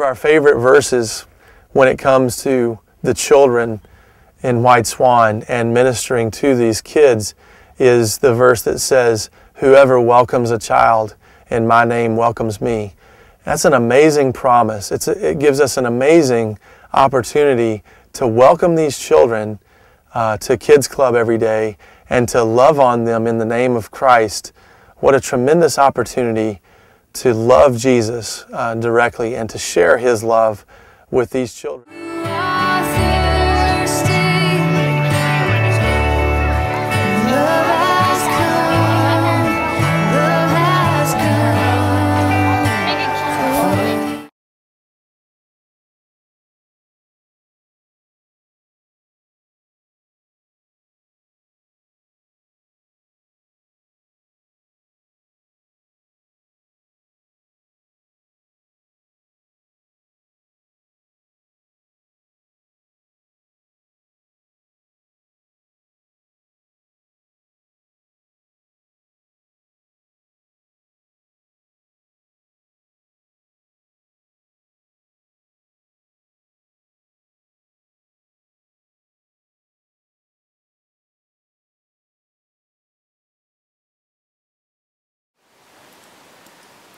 our favorite verses when it comes to the children in White Swan and ministering to these kids is the verse that says, "Whoever welcomes a child in my name welcomes me." That's an amazing promise. It gives us an amazing opportunity to welcome these children to Kids Club every day and to love on them in the name of Christ. What a tremendous opportunity to love Jesus directly and to share His love with these children.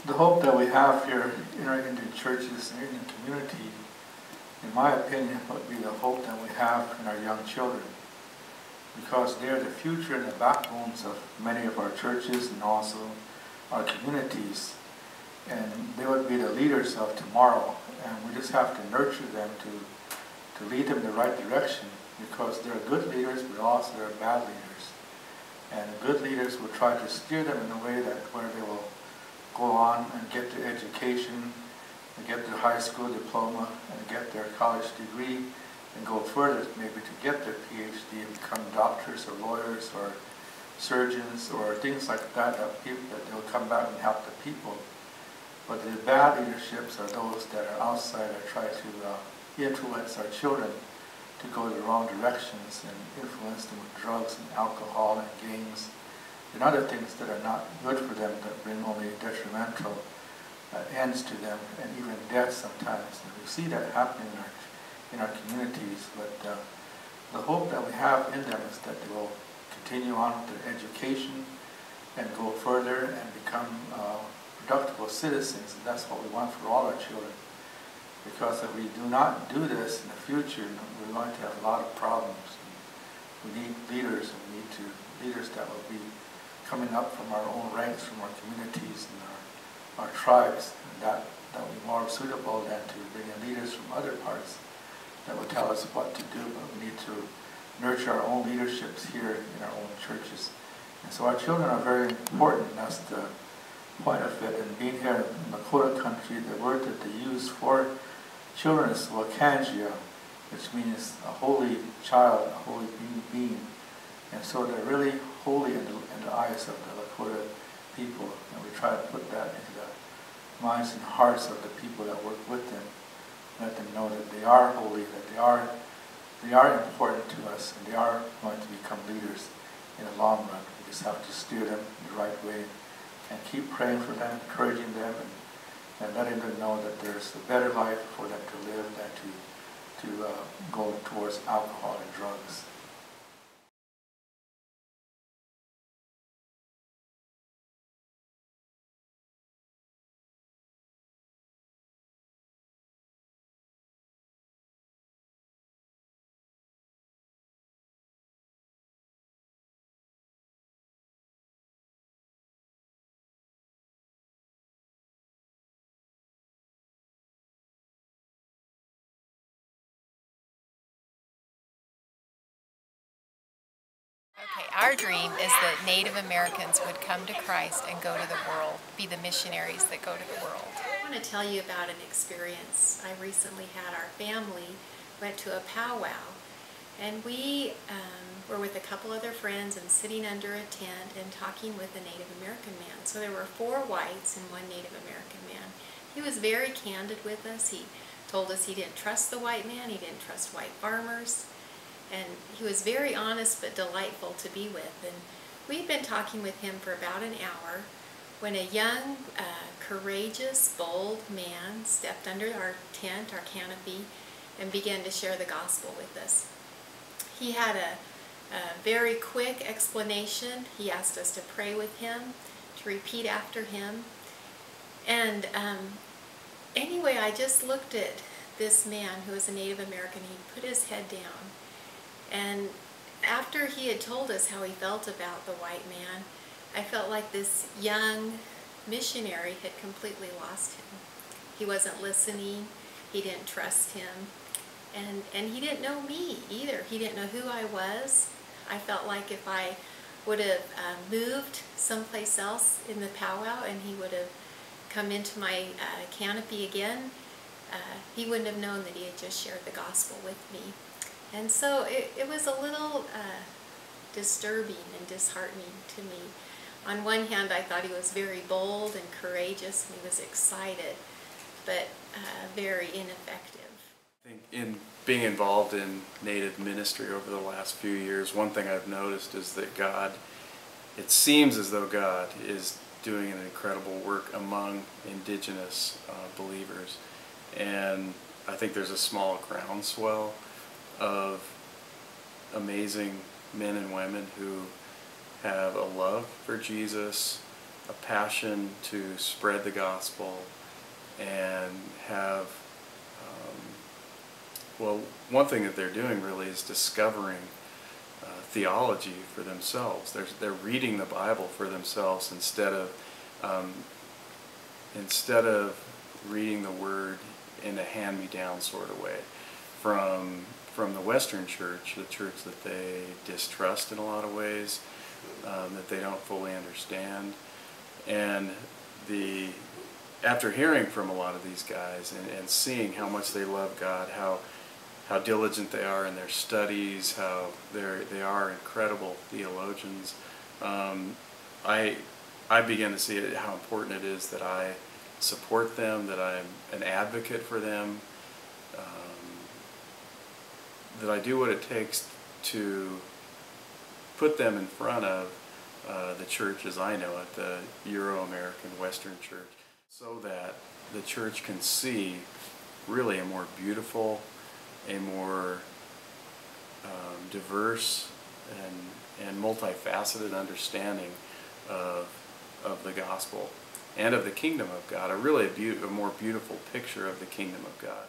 The hope that we have here in our Indian churches and Indian community, in my opinion, would be the hope that we have in our young children, because they are the future and the backbones of many of our churches and also our communities, and they would be the leaders of tomorrow, and we just have to nurture them to lead them in the right direction, because there are good leaders, but also there are bad leaders, and good leaders will try to steer them in a way that where they will go on and get their education, and get their high school diploma, and get their college degree, and go further maybe to get their PhD and become doctors or lawyers or surgeons or things like that, that they'll come back and help the people. But the bad leaderships are those that are outside that try to influence our children to go the wrong directions and influence them with drugs and alcohol and gangs and other things that are not good for them, that bring only detrimental ends to them, and even death sometimes. And we see that happening in our communities. But the hope that we have in them is that they will continue on with their education and go further and become productive citizens. And that's what we want for all our children. Because if we do not do this in the future, we're going to have a lot of problems. We need leaders, and we need leaders that will be coming up from our own ranks, from our communities and our tribes, and that will be more suitable than to bring in leaders from other parts that will tell us what to do. But we need to nurture our own leaderships here in our own churches. And so our children are very important. That's the point of it. And being here in Lakota country, the word that they use for children is Wakangia, which means a holy child, a holy being. And so they're really holy in the eyes of the Lakota people, and we try to put that into the minds and hearts of the people that work with them. Let them know that they are holy, that they are important to us, and they are going to become leaders in the long run. We just have to steer them in the right way and keep praying for them, encouraging them, and letting them know that there's a better life for them to live than to go towards alcohol and drugs. Okay, our dream is that Native Americans would come to Christ and go to the world, be the missionaries that go to the world. I want to tell you about an experience. I recently had our family went to a powwow, and we were with a couple other friends and sitting under a tent and talking with a Native American man. So there were 4 whites and 1 Native American man. He was very candid with us. He told us he didn't trust the white man, he didn't trust white farmers. And he was very honest but delightful to be with. And we'd been talking with him for about an hour when a young, courageous, bold man stepped under our tent, our canopy, and began to share the gospel with us. He had a very quick explanation. He asked us to pray with him, to repeat after him. And anyway, I just looked at this man who was a Native American. He put his head down. And after he had told us how he felt about the white man, I felt like this young missionary had completely lost him. He wasn't listening. He didn't trust him. And he didn't know me either. He didn't know who I was. I felt like if I would have moved someplace else in the powwow and he would have come into my canopy again, he wouldn't have known that he had just shared the gospel with me. And so it was a little disturbing and disheartening to me. On one hand, I thought he was very bold and courageous, and he was excited, but very ineffective. I think in being involved in Native ministry over the last few years, one thing I've noticed is that God, it seems as though God is doing an incredible work among indigenous believers. And I think there's a small groundswell of amazing men and women who have a love for Jesus, a passion to spread the gospel, and have, well, one thing that they're doing really is discovering theology for themselves. They're reading the Bible for themselves instead of reading the Word in a hand-me-down sort of way from the Western church, the church that they distrust in a lot of ways, that they don't fully understand. And after hearing from a lot of these guys and seeing how much they love God, how diligent they are in their studies, how they are incredible theologians, I began to see how important it is that I support them, that I'm an advocate for them, that I do what it takes to put them in front of the church as I know it, the Euro-American Western Church, so that the church can see really a more beautiful, a more diverse and multifaceted understanding of the gospel and of the kingdom of God, a more beautiful picture of the kingdom of God.